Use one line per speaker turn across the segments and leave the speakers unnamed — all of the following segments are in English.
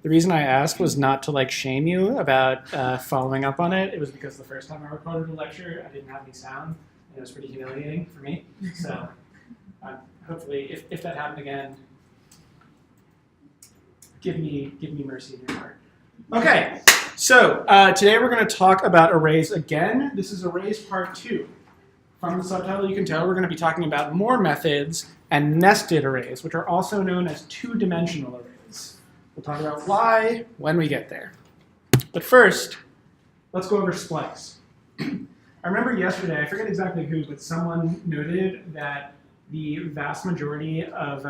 The reason I asked was not to like shame you about following up on it. It was because the first time I recorded a lecture, I didn't have any sound, and it was pretty humiliating for me. So hopefully, if that happened again, give me mercy in your heart. Okay, so today we're going to talk about arrays again. This is arrays part 2. From the subtitle, you can tell we're going to be talking about more methods and nested arrays, which are also known as two-dimensional arrays. We'll talk about why when we get there. But first, let's go over splice. I remember yesterday, I forget exactly who, but someone noted that the vast majority of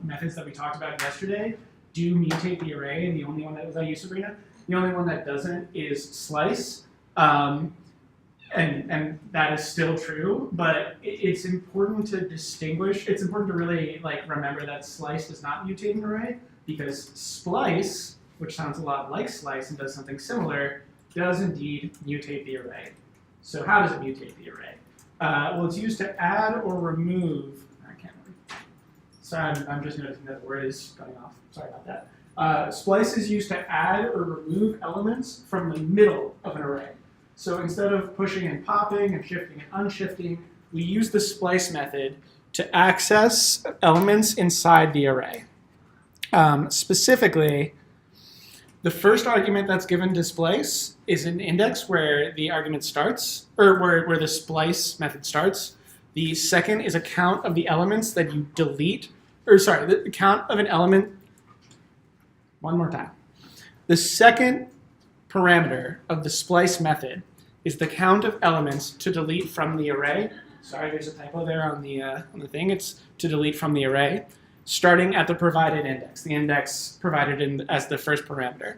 methods that we talked about yesterday do mutate the array, and the only one that was, I use Sabrina, the only one that doesn't is slice. And that is still true, but it's important to distinguish. It's important to really remember that slice does not mutate an array, because splice, which sounds a lot like slice and does something similar, does indeed mutate the array. So how does it mutate the array? Well, it's used to add or remove. I can't read. Sorry, I'm just noticing that the word is going off. Sorry about that. Splice is used to add or remove elements from the middle of an array. So instead of pushing and popping and shifting and unshifting, we use the splice method to access elements inside the array. Specifically, the first argument that's given to splice is an index where the argument starts, or where the splice method starts. The second is a count of the elements that you delete, the count of an element. One more time. The second parameter of the splice method is the count of elements to delete from the array. Sorry, there's a typo there on the thing. It's to delete from the array, starting at the provided index, the index provided as the first parameter.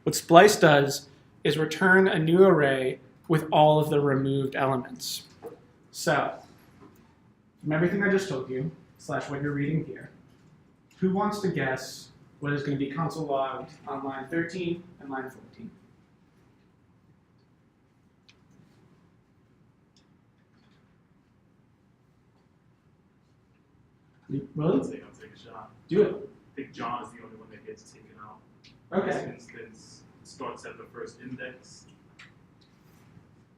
What splice does is return a new array with all of the removed elements. So, from everything I just told you, / what you're reading here, who wants to guess what is going to be console logged on line 13 and line 14? Really?
I'll take a shot.
Do it.
I think John is the only one that gets taken out.
Okay.
For instance, it starts at the first index.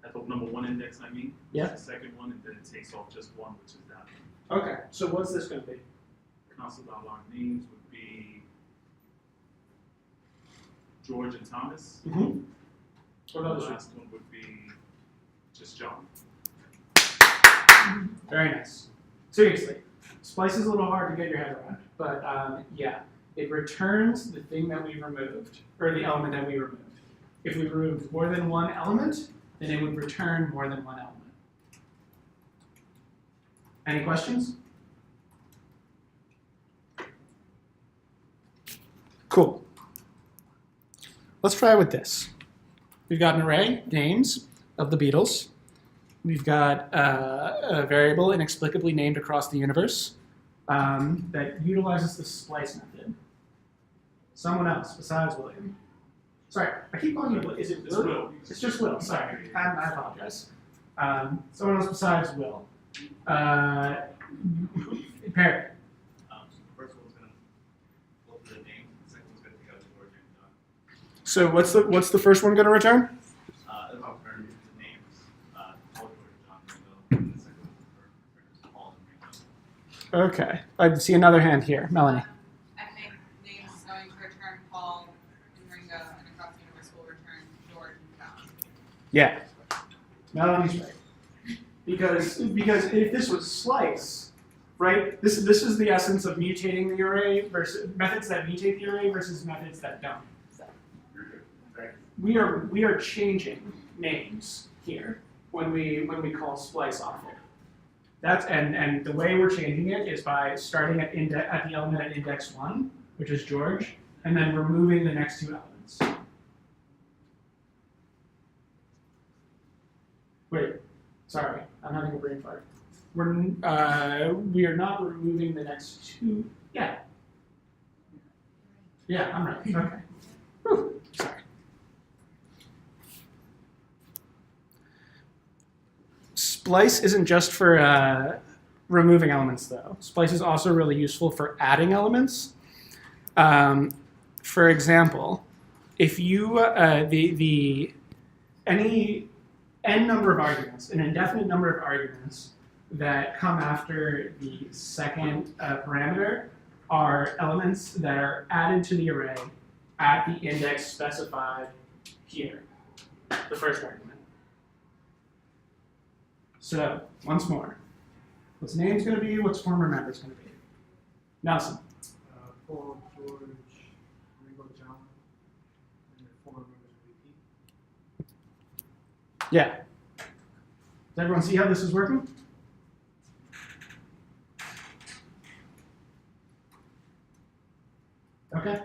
At the number 1 index, I mean.
Yeah.
The second one, and then it takes off just one, which is that one.
Okay. So what's this going to be?
Console.log names would be George and Thomas.
Mm-hmm. What
The
others?
last one would be just John.
Very nice. Seriously, splice is a little hard to get your head around, but yeah, it returns the thing that we removed, or the element that we removed. If we removed more than one element, then it would return more than one element. Any questions? Cool. Let's try with this. We've got an array, names, of the Beatles. We've got a variable inexplicably named across the universe that utilizes the splice method. Someone else besides William. Sorry, I keep calling you, is it Will?
It's Will.
It's just Will, sorry. I apologize. Someone else besides Will. Perry.
So the first one's going to look for the name, the second one's going to pick out George and John.
So what's the first one going to return?
It'll return the names, Paul, George, John, Ringo, and the second one will return Paul and Ringo.
Okay, I see another hand here. Melanie.
I think names is going to return Paul and Ringo, and across the universe will return George and John.
Yeah, Melanie's right. Because if this was slice, right? This is the essence of mutating the array versus methods that mutate the array versus methods that don't. We are changing names here when we call splice off it. That's and the way we're changing it is by starting at the element at index 1, which is George, and then removing the next 2 elements. Wait, sorry, I'm having a brain fart. We are not removing the next 2. Yeah. Yeah, I'm right. Okay. Whew, sorry. Splice isn't just for removing elements, though. Splice is also really useful for adding elements. For example, if you any n number of arguments, an indefinite number of arguments that come after the second parameter are elements that are added to the array at the index specified here, the first argument. So once more, what's name's going to be, what's former member's going to be. Nelson.
Paul, George, Ringo, John, and the former members of VP.
Yeah. Does everyone see how this is working? Okay.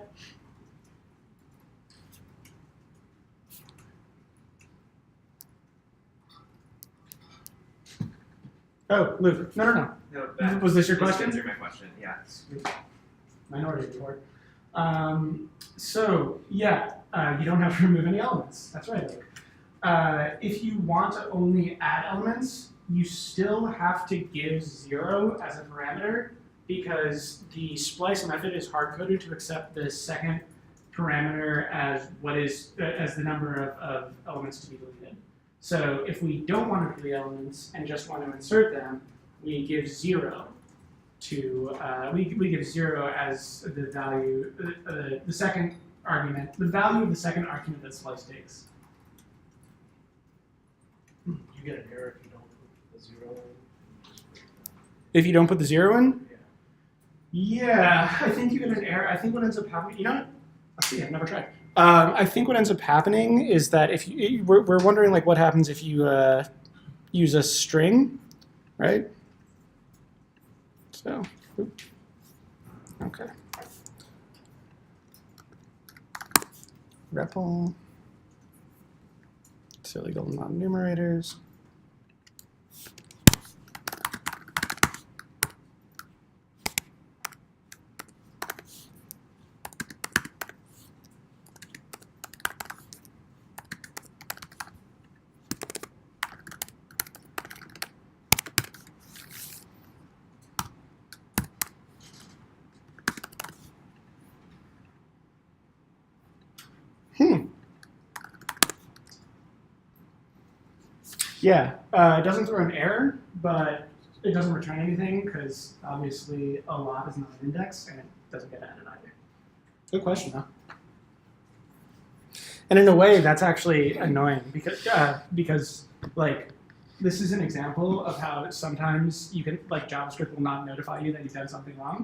Oh, Luke. No.
No, that
Was this your
just
question?
answered my question. Yeah.
Minority report. So, yeah, you don't have to remove any elements. That's right, Luke. If you want to only add elements, you still have to give 0 as a parameter because the splice method is hard-coded to accept the second parameter as as the number of elements to be deleted. So if we don't want to delete elements and just want to insert them, we give 0 to we give 0 as the value the second argument, the value of the second argument that splice takes.
You get an error if you don't put the 0 in.
If you don't put the 0 in,
Yeah.
yeah, I think you get an error. I think what ends up happening, you know what? Let's see, I've never tried. I think what ends up happening is that if you, we're wondering like what happens if you use a string, right? So, okay. REPL, silly little non-numerators. Yeah, it doesn't throw an error, but it doesn't return anything because obviously a lot is not an index and it doesn't get added either. Good question, though. And in a way, that's actually annoying because like this is an example of how sometimes you can like JavaScript will not notify you that you've done something wrong.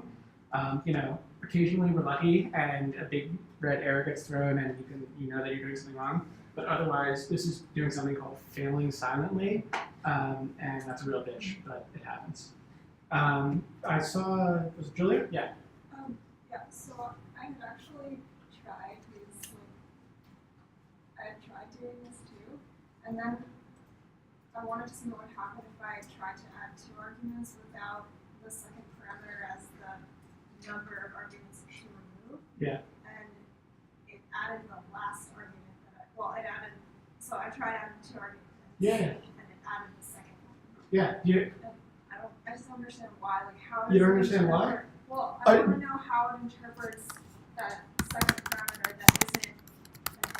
Occasionally we're lucky and a big red error gets thrown and you know that you're doing something wrong. But otherwise, this is doing something called failing silently, and that's a real bitch, but it happens. I saw, was it Julia? Yeah.
Yeah, so I have actually tried this, I've tried doing this too, and then I wanted to see what would happen if I tried to add 2 arguments without the second parameter as the number of arguments to remove.
Yeah.
And it added the last argument it added, so I tried adding 2 arguments.
Yeah.
And it added the second one.
Yeah.
I just don't understand why, like how
You don't understand why?
Well, I want to know how it interprets that second parameter that isn't an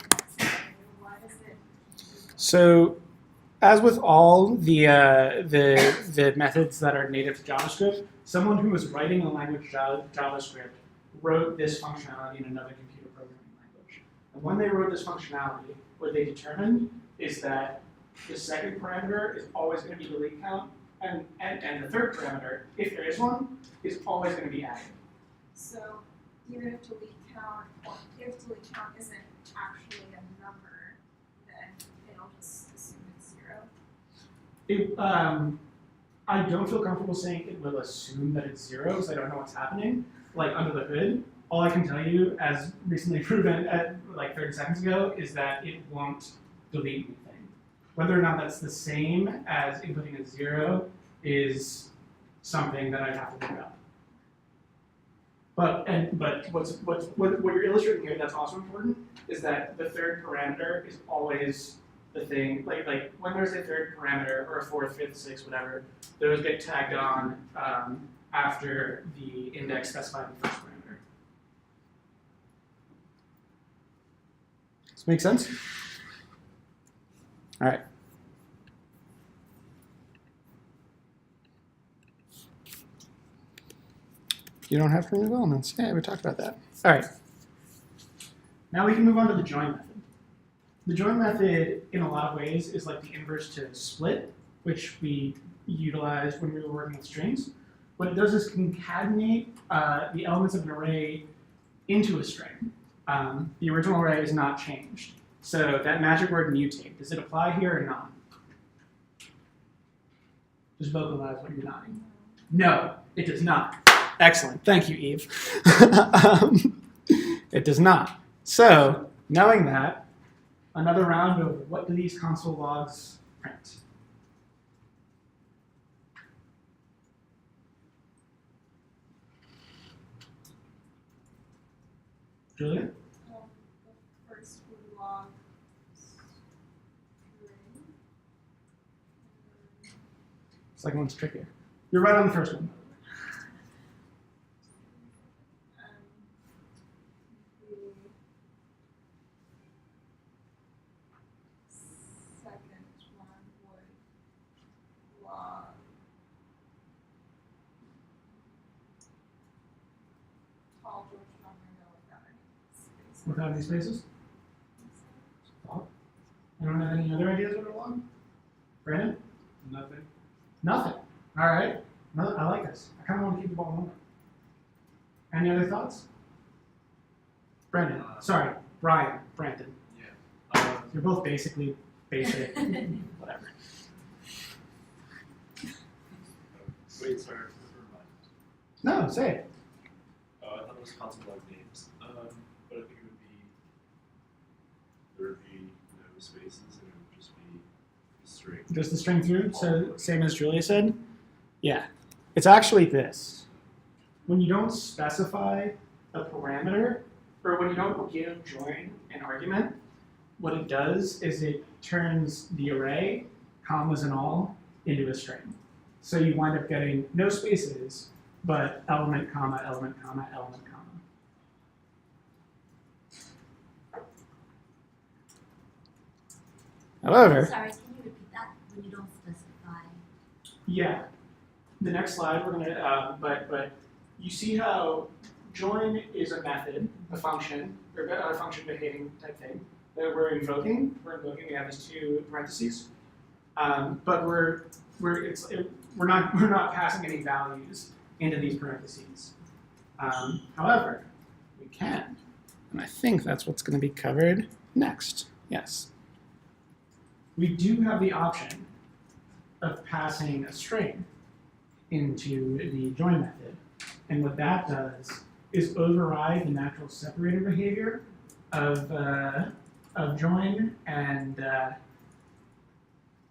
index value. Why does it?
So, as with all the methods that are native to JavaScript, someone who was writing a language JavaScript wrote this functionality in another computer programming language. And when they wrote this functionality, what they determined is that the second parameter is always going to be delete count, and the third parameter, if there is one, is always going to be added.
So even if delete count, or if delete count isn't actually a number, then it'll just assume it's 0.
I don't feel comfortable saying it will assume that it's 0 because I don't know what's happening, like under the hood. All I can tell you, as recently proven at like 30 seconds ago, is that it won't delete anything. Whether or not that's the same as inputting a 0 is something that I'd have to look up. But what you're illustrating here that's also important is that the third parameter is always the thing. Like when there's a third parameter or a fourth, fifth, sixth, whatever, those get tagged on after the index specified in the first parameter. Does this make sense? All right. You don't have to remove elements. Yeah, we talked about that. All right. Now we can move on to the join method. The join method, in a lot of ways, is like the inverse to split, which we utilized when we were working with strings. What it does is concatenate the elements of an array into a string. The original array is not changed. So that magic word mutate, does it apply here or not? Just vocalize what you're nodding. No, it does not. Excellent. Thank you, Eve. It does not. So, knowing that, another round of what do these console logs print? Julia?
The first log string.
Second one's trickier. You're right on the first one.
The second one would log tall George John Ringo without any spaces.
Without any spaces? Thought? Anyone have any other ideas what a log? Brandon?
Nothing.
Nothing. All right. No, I like this. I kind of want to keep the ball moving. Any other thoughts? Brandon. Sorry, Brian. Brandon.
Yeah.
You're both basically basic. Whatever.
Wait, sorry. Never mind.
No, say it.
I thought it was console log names. But I think it would be, there would be no spaces and it would just be a string.
Just the string through. So same as Julia said. Yeah. It's actually this. When you don't specify a parameter, or when you don't give join an argument, what it does is it turns the array, commas and all, into a string. So you wind up getting no spaces, but element, comma, element, comma, element, comma. However,
Sorry, can you repeat that when you don't specify?
yeah, the next slide we're gonna, but you see how join is a method, a function, or a function behaving type thing that we're invoking. We have these two parentheses, but we're not passing any values into these parentheses. However, we can, and I think that's what's going to be covered next. Yes, we do have the option of passing a string into the join method, and what that does is override the natural separator behavior of join and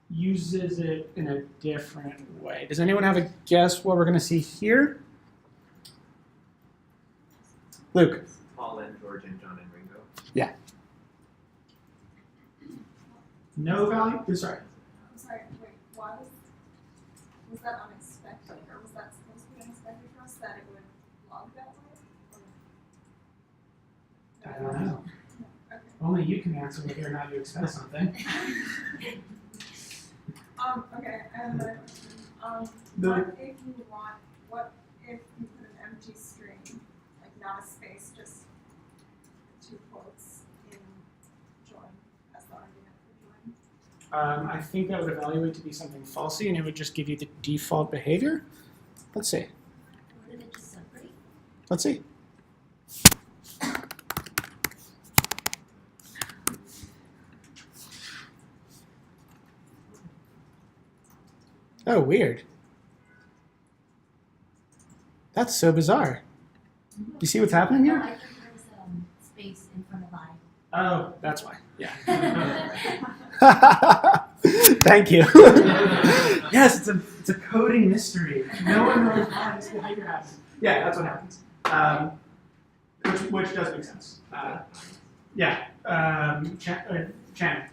uses it in a different way. Does anyone have a guess what we're going to see here? Luke.
Paul and George and John and Ringo.
Yeah. No value? Sorry.
I'm sorry, wait, why was that unexpected, or was that supposed to be unexpected for us, that it would log that way?
I don't know.
Okay.
Only you can answer whether or not you expect something.
Okay, I have another question. What if you put an empty string, like not a space, just two quotes in join as the argument for join?
I think that would evaluate to be something falsy, and it would just give you the default behavior. Let's see.
What if it just separate?
Let's see. Oh, weird. That's so bizarre. You see what's happening
No,
here?
I think there's space in front of I.
Oh, that's why. Yeah. Thank you. Yes, it's a coding mystery. No one knows why this behavior happens. Yeah, that's what happens. Which does make sense. Yeah. Chan.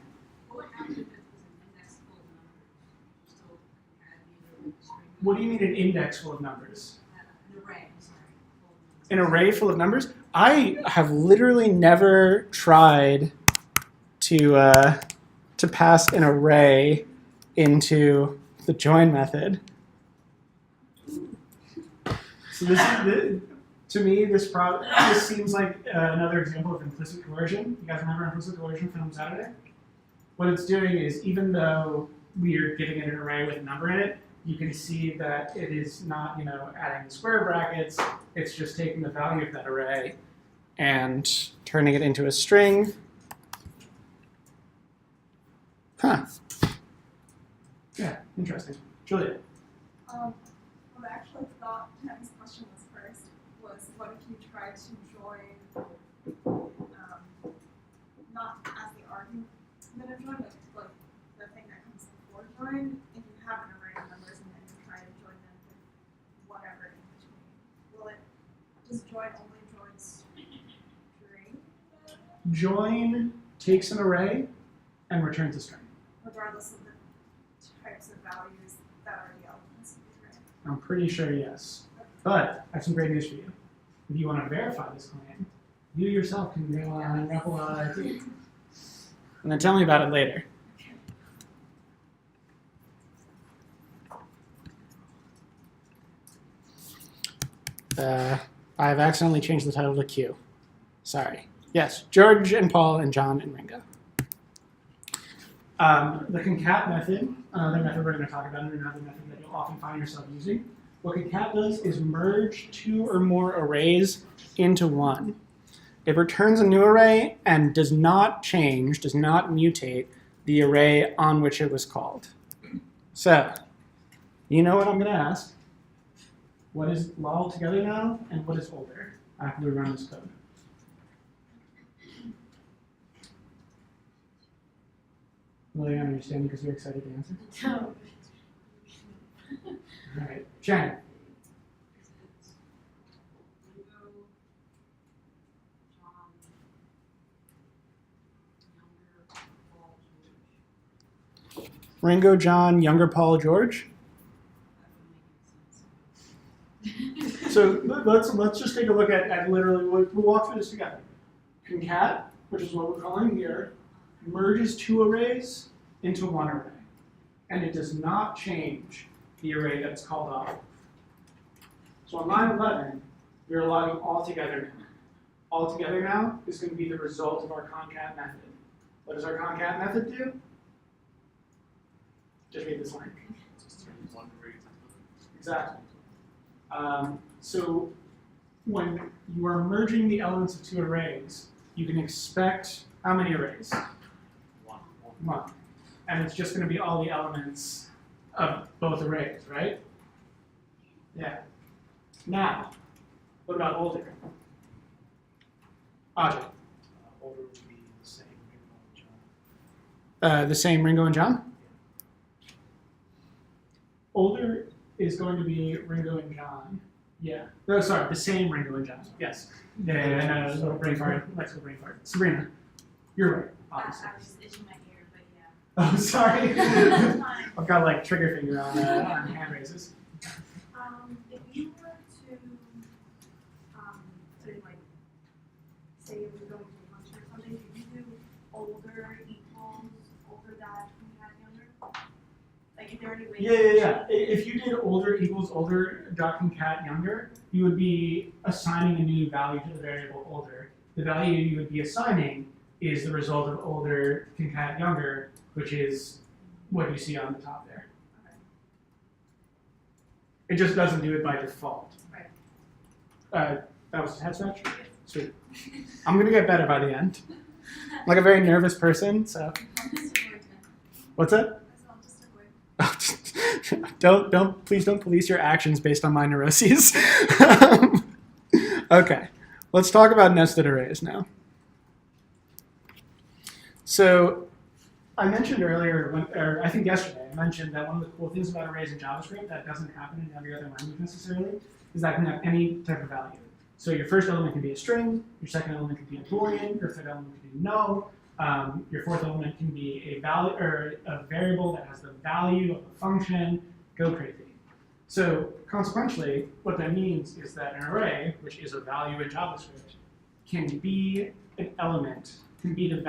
What would happen if it was an index full of numbers? Still add either with the string?
What do you mean an index full of numbers?
An array, sorry. Full of numbers.
An array full of numbers? I have literally never tried to pass an array into the join method. So to me, this seems like another example of implicit coercion. You guys remember implicit coercion from Saturday? What it's doing is, even though we are giving it an array with a number in it, you can see that it is not, adding the square brackets. It's just taking the value of that array and turning it into a string. Huh. Yeah, interesting. Julia.
What I actually thought Tim's question was first was, what if you tried to join, not as the argument of join, but the thing that comes before join, if you have an array of numbers and then you try to join them with whatever in between. Does join only join string?
Join takes an array and returns a string.
Regardless of the types of values that are the elements of the array.
I'm pretty sure yes. But I have some great news for you. If you want to verify this claim, you yourself can go on REPL.IT. And then tell me about it later. I've accidentally changed the title to Q. Sorry. Yes, George and Paul and John and Ringo. The concat method, another method we're going to talk about, and another method that you'll often find yourself using. What concat does is merge two or more arrays into one. It returns a new array and does not change, does not mutate the array on which it was called. So, you know what I'm going to ask. What is lol together now, and what is older after we run this code? Will you understand because you're excited to answer?
No.
All right, Shannon. Ringo, John, younger Paul, George. So let's just take a look at literally, we'll walk through this together. Concat, which is what we're calling here, merges two arrays into one array. And it does not change the array that's called off. So on line 11, we're logging all together now. All together now is going to be the result of our concat method. What does our concat method do? Just read this line. Exactly. So when you are merging the elements of two arrays, you can expect how many arrays? One. And it's just going to be all the elements of both arrays, right? Yeah. Now, what about older? Ajay.
Older would be the same Ringo and John.
The same Ringo and John? Older is going to be Ringo and John. Yeah. No, sorry, the same Ringo and John. Yes. Yeah, no, little brain fart. Let's go brain fart. Sabrina, you're right, obviously.
I was just itching my ear, but yeah.
Oh, sorry.
That's fine.
I've got like trigger finger on hand raises.
If you were to, say you were going to a function or something, could you do older equals older dash concat younger? Like, is there any way?
Yeah. If you did older equals older dot concat younger, you would be assigning a new value to the variable older. The value you would be assigning is the result of older concat younger, which is what you see on the top there. It just doesn't do it by default.
Right.
That was a head scratch? Sweet. I'm going to get better by the end. I'm like a very nervous person, so. What's that? Please don't police your actions based on my neuroses. Okay, let's talk about nested arrays now. So I mentioned earlier, or I think yesterday, I mentioned that one of the cool things about arrays in JavaScript that doesn't happen in every other language necessarily is that it can have any type of value. So your first element can be a string, your second element can be a boolean, your third element can be null, your fourth element can be a value or a variable that has the value of a function. Go crazy. So consequentially, what that means is that an array, which is a value in JavaScript, can be an element can be the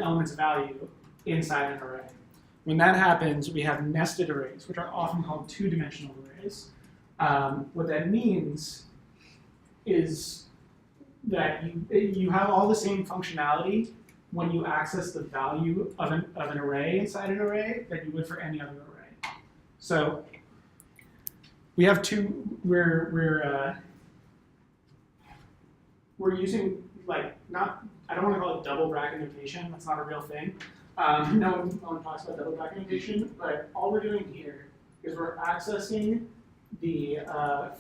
element's value inside an array. When that happens, we have nested arrays, which are often called two-dimensional arrays. What that means is that you have all the same functionality when you access the value of an array inside an array that you would for any other array. So we have we're using I don't want to call it double bracket notation. That's not a real thing. No one talks about double bracket notation, but all we're doing here is we're accessing the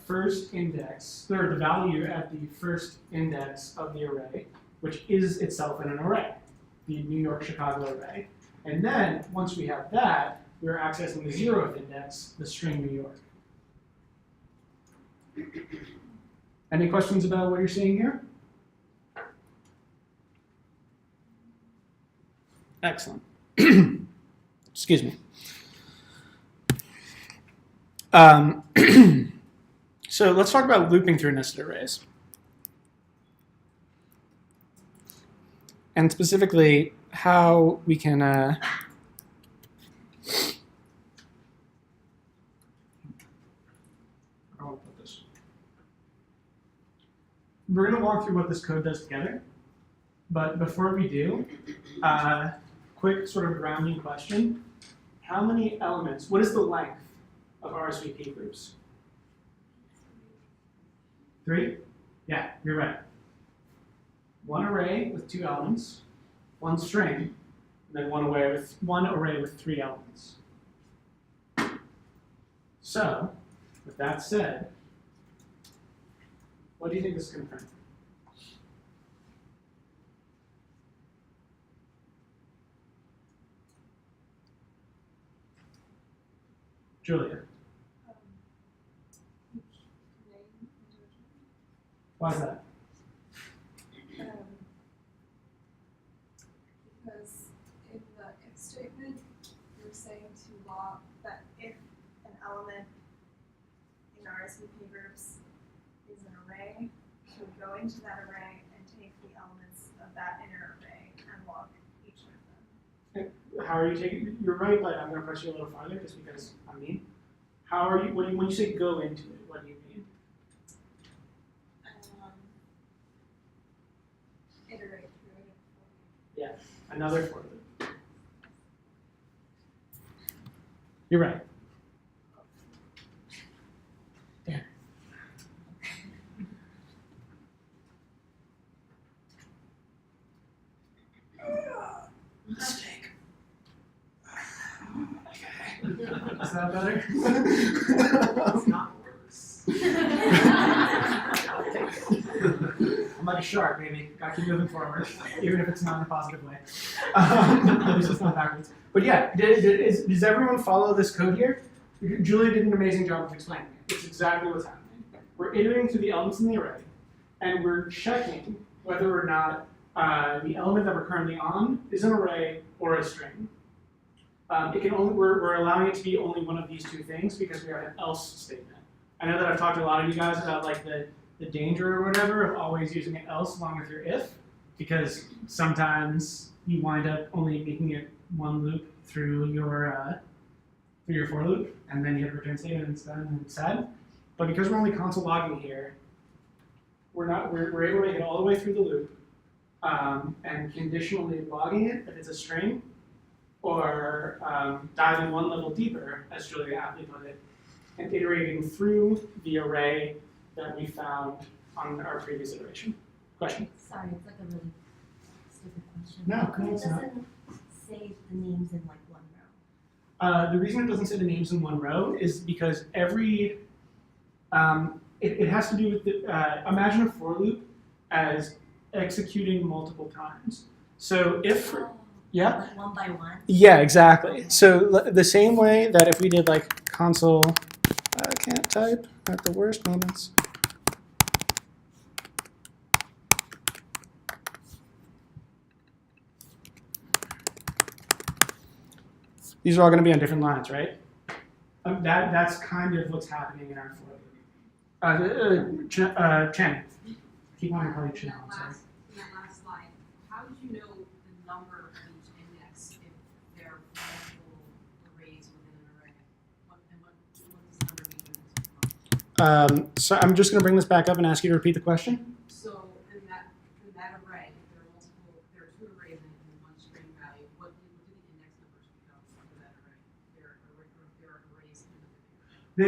first index, or the value at the first index of the array, which is itself in an array, the New York Chicago array. And then once we have that, we're accessing the 0th index, the string New York. Any questions about what you're seeing here? Excellent. Excuse me. So let's talk about looping through nested arrays. And specifically, how we can how do I put this? We're going to walk through what this code does together. But before we do, quick sort of grounding question. How many elements, what is the length of RSVP groups? 3? Yeah, you're right. One array with 2 elements, one string, and then one array with 3 elements. So, with that said, what do you think this is going to print? Julia, why is that?
Because in the if statement, you're saying to log that if an element in RSVP groups is an array, you would go into that array and take the elements of that inner array and log each of them.
How are you taking? You're right, but I'm going to press you a little farther just because I'm mean. How are you? When you say go into it, what do you mean?
Iterate through it.
Yeah, another for loop. You're right. Yeah. Mistake. Is that better?
It's not worse.
I'm like a shark, baby. Gotta keep moving forward, even if it's not in a positive way. At least it's not backwards. But yeah, does everyone follow this code here? Julia did an amazing job of explaining it. It's exactly what's happening. We're iterating through the elements in the array, and we're checking whether or not the element that we're currently on is an array or a string. We're allowing it to be only one of these two things because we have an else statement. I know that I've talked to a lot of you guys about like the danger or whatever of always using an else along with your if, because sometimes you wind up only making it one loop through your for loop, and then you have a return statement instead. But because we're only console logging here, we're able to make it all the way through the loop, and conditionally logging it if it's a string, or diving one level deeper, as Julia aptly put it, and iterating through the array that we found on our previous iteration. Question?
Sorry, it's like a really stupid question.
No, come on,
It
it's not.
doesn't say the names in like one row.
The reason it doesn't say the names in one row is because every, it has to do with the, imagine a for loop as executing multiple times. So if, yeah?
Like one by one?
Yeah, exactly. So the same way that if we did like console, I can't type at the worst moments. These are all going to be on different lines, right? That's kind of what's happening in our for loop. Chen, keep on calling Chen. I'm sorry.
In that last slide, how did you know
number of each index if there are multiple arrays within an array? What does this number mean when it's
So I'm just going to bring this back up and ask you to repeat the question.
So in that array, if there are two arrays and one string value, what do the index numbers become for that array? There are arrays in the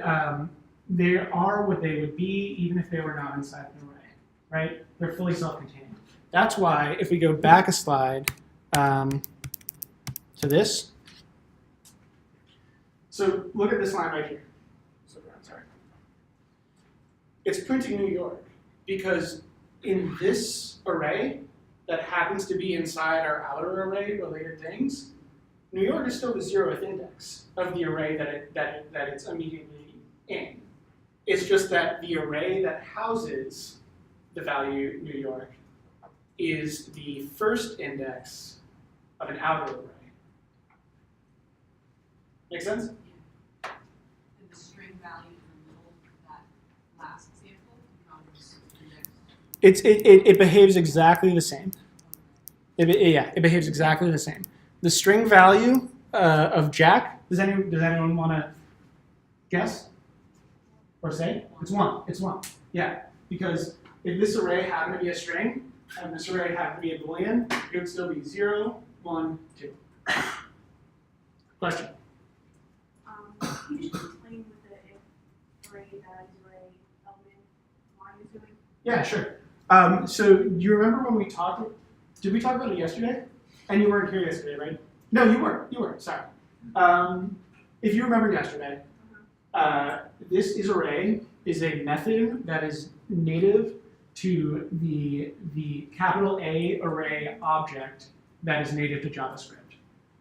array.
They are what they would be even if they were not inside an array, right? They're fully self-contained. That's why if we go back a slide to this, so look at this line right here. Sorry. It's printing New York because in this array that happens to be inside our outer array related things, New York is still the 0th index of the array that it's immediately in. It's just that the array that houses the value New York is the first index of an outer array. Make sense?
And the string value in the middle of that last example becomes index.
It behaves exactly the same. It behaves exactly the same. The string value of Jack, does anyone want to guess or say? It's 1. It's 1. Yeah, because if this array happened to be a string and this array happened to be a Boolean, it would still be 0, 1, 2. Question?
Can you just explain what the array that is array element line is doing?
Yeah, sure. So do you remember when we talked? Did we talk about it yesterday? And you weren't here yesterday, right? No, you weren't. You weren't. Sorry. If you remember yesterday, this isArray is a method that is native to the capital A array object that is native to JavaScript.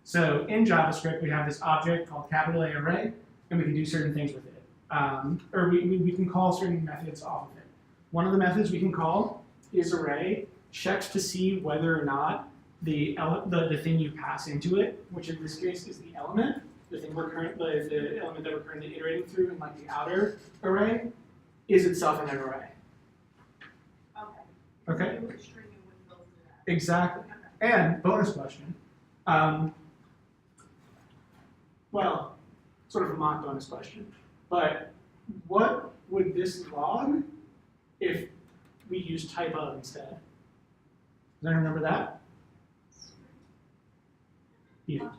So in JavaScript, we have this object called capital A array, and we can do certain things with it. Or we can call certain methods off of it. One of the methods we can call isArray checks to see whether or not the thing you pass into it, which in this case is the element, the element that we're currently iterating through in like the outer array, is itself in an array. Okay.
You were stringing with both of that.
Exactly. And bonus question. Well, sort of a mock bonus question, but what would this log if we use type of instead? Does anyone remember that? Yeah.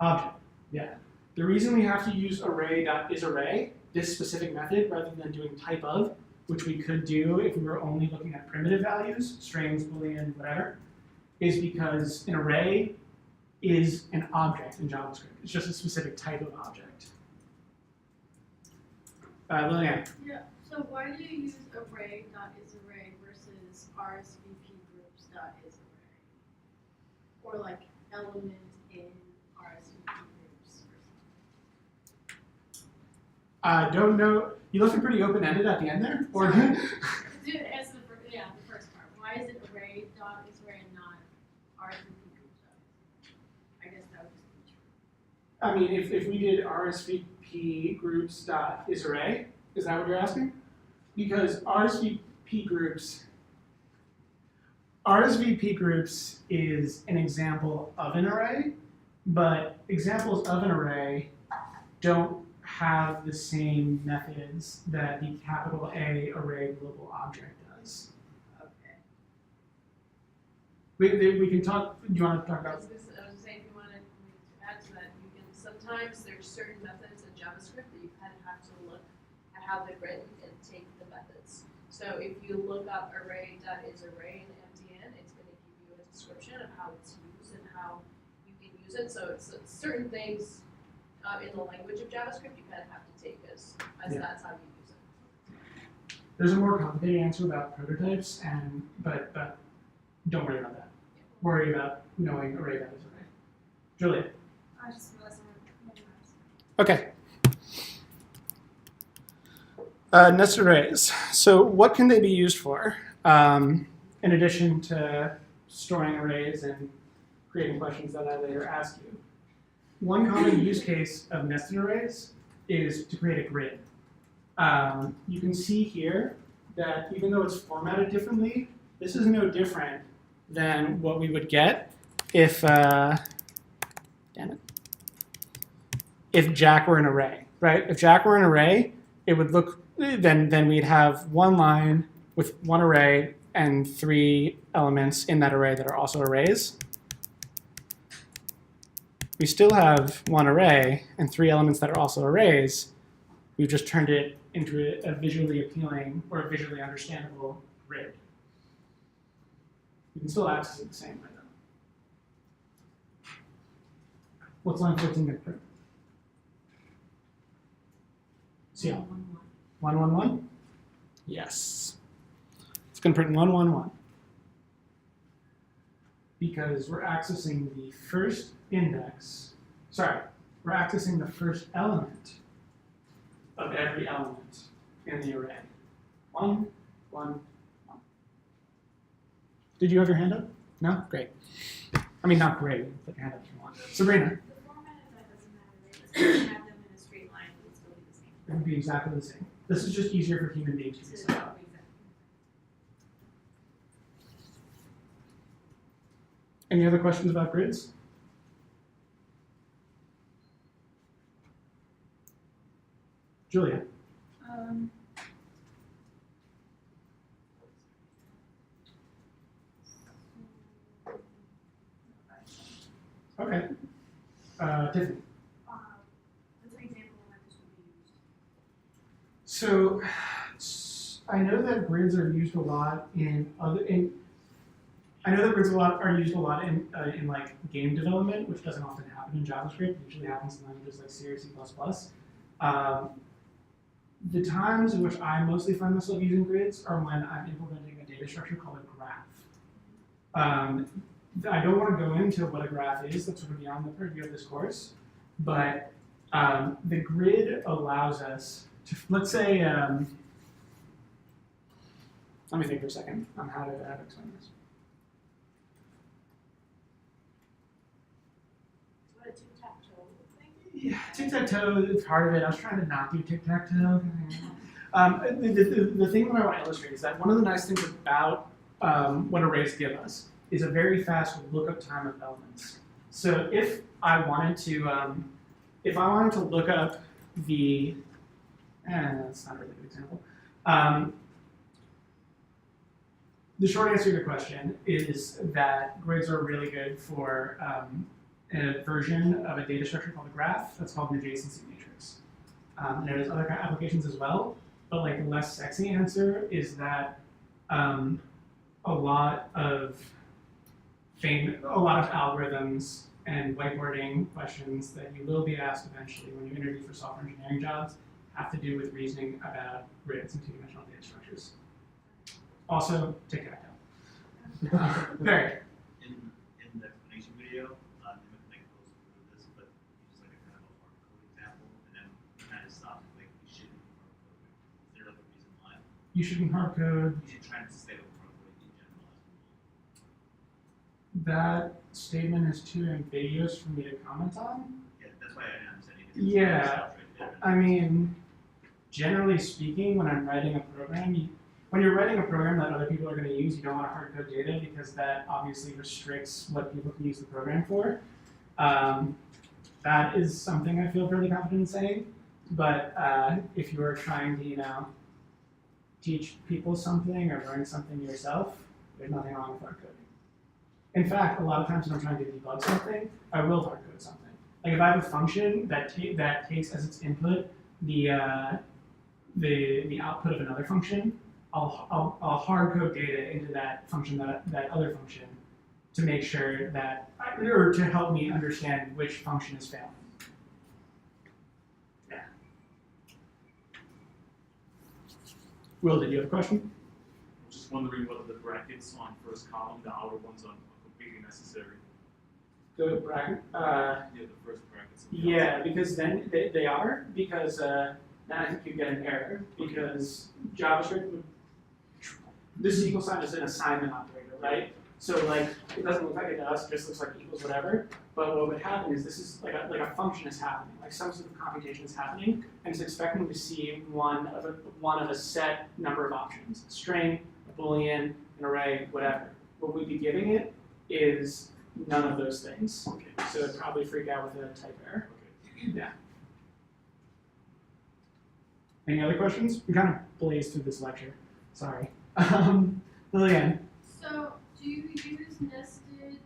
Object. Yeah. The reason we have to use array.isArray, this specific method, rather than doing type of, which we could do if we were only looking at primitive values, strings, Boolean, whatever, is because an array is an object in JavaScript. It's just a specific type of object. Lillian.
Yeah, so why do you use array.isArray versus rsvpgroups.isArray? Or like element in rsvp groups?
I don't know. You left it pretty open-ended at the end there? Or
Dude, answer the first part. Why is it array.isArray and not rsvpgroups.isArray? I guess that would just be true.
I mean, if we did RSVP groups.isArray, is that what you're asking? Because RSVP groups is an example of an array, but examples of an array don't have the same methods that the capital A array global object does.
Okay.
We can talk. Do you want to talk
I
about?
was saying, if you wanted to add to that, you can sometimes there's certain methods in JavaScript that you kind of have to look at how they're written and take the methods. So if you look up array.isArray in MDN, it's going to give you a description of how it's used and how you can use it. So it's certain things in the language of JavaScript you kind of have to take as
Yeah.
that's how you use it.
There's a more complicated answer about prototypes, but don't worry about that. Worry about knowing array.isArray. Julia.
I just realized I'm minimized.
Okay. Nested arrays. So what can they be used for? In addition to storing arrays and creating questions that I later ask you. One common use case of nested arrays is to create a grid. You can see here that even though it's formatted differently, this is no different than what we would get if, damn it, if Jack were an array, right? If Jack were an array, it would look, then we'd have one line with one array and 3 elements in that array that are also arrays. We still have one array and 3 elements that are also arrays. We've just turned it into a visually appealing or a visually understandable grid. You can still access it the same way, though. What's line 14 going to print? See how? 111? Yes. It's going to print 111. Because we're accessing the first index, sorry, we're accessing the first element of every element in the array. 1, 1, 1. Did you have your hand up? No? Great. I mean, not great. Put your hand up if you want. Sabrina.
The format of that doesn't matter, right? Let's say you have them in a straight line, it would still be the same.
It would be exactly the same. This is just easier for human beings to be set up. Any other questions about grids? Julia. Okay. Tiffany.
What's an example of how this would be used?
So I know that grids are used a lot in I know that grids are used a lot in like game development, which doesn't often happen in JavaScript. It usually happens in languages like C or C++. The times in which I mostly find myself using grids are when I'm implementing a data structure called a graph. I don't want to go into what a graph is, that's sort of beyond the purview of this course, but the grid allows us to, let's say, let me think for a second on how to explain this.
What a tic-tac-toe thing?
Yeah, tic-tac-toe is part of it. I was trying to not do tic-tac-toe. The thing that I want to illustrate is that one of the nice things about what arrays give us is a very fast lookup time of elements. So if I wanted to look up the, that's not a really good example. The short answer to your question is that grids are really good for a version of a data structure called a graph that's called an adjacency matrix. And there's other applications as well, but like the less sexy answer is that a lot of algorithms and whiteboarding questions that you will be asked eventually when you interview for software engineering jobs have to do with reasoning about grids and two-dimensional data structures. Also, tic-tac-toe. Very.
In the explanation video, Nick goes through this, but he just like a kind of a hard code example, and then kind of stopped like we shouldn't hard code. Is there like a reason why?
You shouldn't hard code.
You should try to stay with hard code in general.
That statement is too ambiguous for me to comment on.
Yeah, that's why I didn't understand it.
Yeah, I mean, generally speaking, when I'm writing a program, when you're writing a program that other people are going to use, you don't want to hard code data because that obviously restricts what people can use the program for. That is something I feel fairly confident in saying. But if you are trying to, teach people something or learn something yourself, there's nothing wrong with hard coding. In fact, a lot of times when I'm trying to debug something, I will hard code something. Like if I have a function that takes as its input the output of another function, I'll hard code data into that function, that other function, to make sure that, or to help me understand which function is failing. Yeah. Will, did you have a question?
I'm just wondering whether the brackets on first column, the outer ones, are completely necessary.
The bracket?
Yeah, the first brackets.
Yeah, because then they are, because then I think you get an error, because JavaScript would, this equal sign is an assignment operator, right? So like, it doesn't look like it does, it just looks like equals whatever, but what would happen is this is like a function is happening, like some sort of computation is happening, and it's expecting to see one of a set number of options, a string, a boolean, an array, whatever. what we'd be giving it is none of those things.
Okay.
So it'd probably freak out with a type error.
Okay.
Yeah. Any other questions? We kind of blazed through this lecture. Sorry. Lillian.
So, do you use nested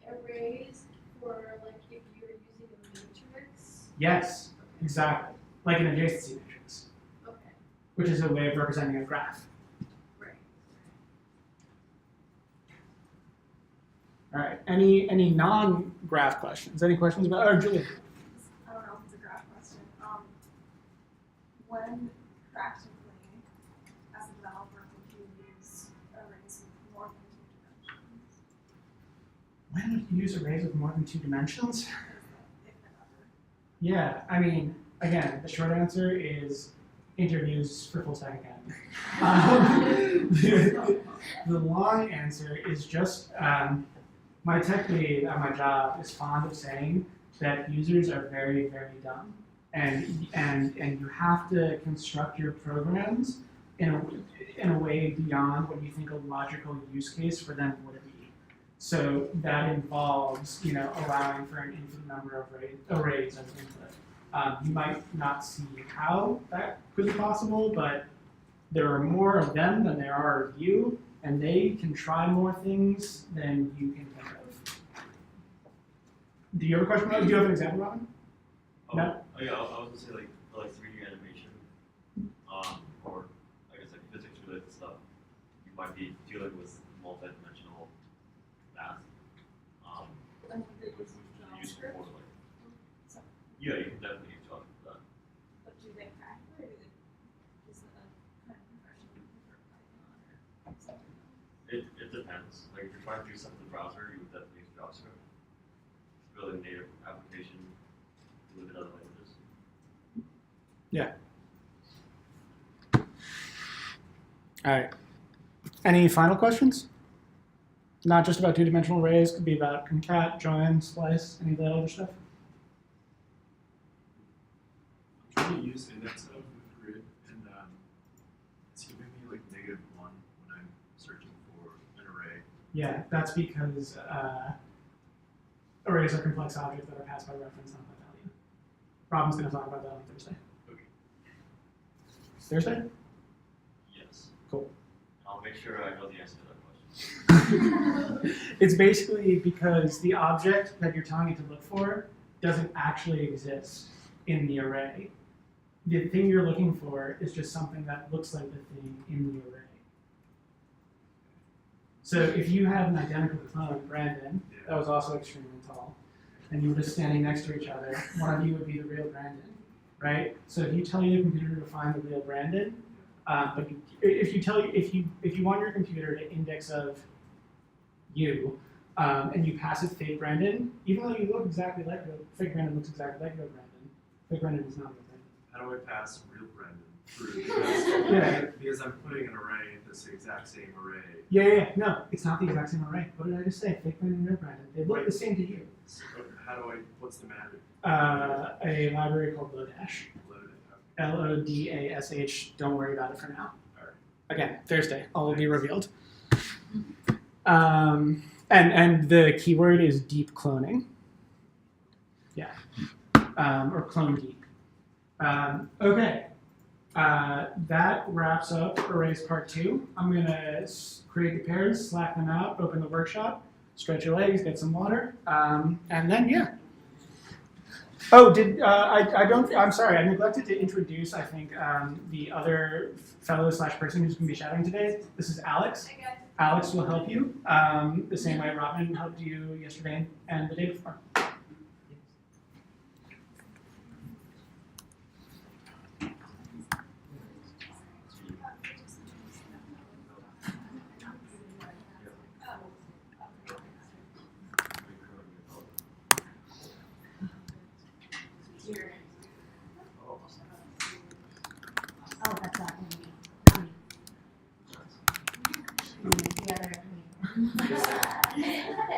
arrays for like if you're using a matrix?
Yes, exactly. Like an adjacency matrix,
Okay,
which is a way of representing a graph.
right.
All right. Any non-graph questions? Any questions about? Or Julia.
I don't know if it's a graph question. When practically, as a developer, would you use arrays with more than 2 dimensions?
When would you use arrays with more than 2 dimensions?
If and ever.
Yeah, I mean, again, the short answer is interviews for Full Stack Academy. The long answer is just my tech lead at my job is fond of saying that users are very, very dumb, and you have to construct your programs in a way beyond what you think a logical use case for them would be. So that involves, allowing for an infinite number of arrays as input. You might not see how that could be possible, but there are more of them than there are of you, and they can try more things than you can think of. Do you have a question? Do you have an example, Robin?
Oh,
No?
oh yeah, I was gonna say like for like 3D animation, or I guess like physics related stuff, you might be dealing with multi-dimensional math.
And would they use
Useful
JavaScript?
for like, yeah, you can definitely use JavaScript for that.
But do they practically, or do they just kind of professionally for Python or something else?
It depends. Like if you're trying to do something in the browser, you would definitely use JavaScript. It's really a native application with other languages.
Yeah. All right. Any final questions? Not just about 2-dimensional arrays, could be about concat, join, splice, any of that other stuff.
I'm trying to use index of with grid, and it's giving me like -1 when I'm searching for an array.
Yeah, that's because arrays are complex objects that are passed by reference, not by value. Robin's going to talk about that on Thursday.
Okay.
Thursday?
Yes.
Cool.
I'll make sure I know the answer to that question.
It's basically because the object that you're telling it to look for doesn't actually exist in the array. The thing you're looking for is just something that looks like the thing in the array. So if you had an identical clone, Brandon, that was also extremely tall, and you were just standing next to each other, one of you would be the real Brandon, right? So if you tell your computer to find the real Brandon, but if you want your computer to index of you, and you pass it fake Brandon, even though you look exactly like fake Brandon looks exactly like real Brandon, fake Brandon is not real Brandon.
How do I pass real Brandon through? Because I'm putting an array, this exact same array.
Yeah. No, it's not the exact same array. What did I just say? Fake Brandon, real Brandon. They look the same to you.
So how do I? What's the magic?
A library called Lodash.
Load it.
Lodash. Don't worry about it for now.
All right.
Again, Thursday, all will be revealed. And the keyword is deep cloning. Yeah. Or clone deep. Okay. That wraps up Arrays Part 2. I'm going to create the pairs, slap them out, open the workshop, stretch your legs, get some water, and then, yeah. Oh, I'm sorry, I neglected to introduce, I think, the other fellow/person who's going to be shouting today. This is Alex.
Hi guys.
Alex will help you the same way Robin helped you yesterday and the day before.
Oh, that's not me. Not me. The other me.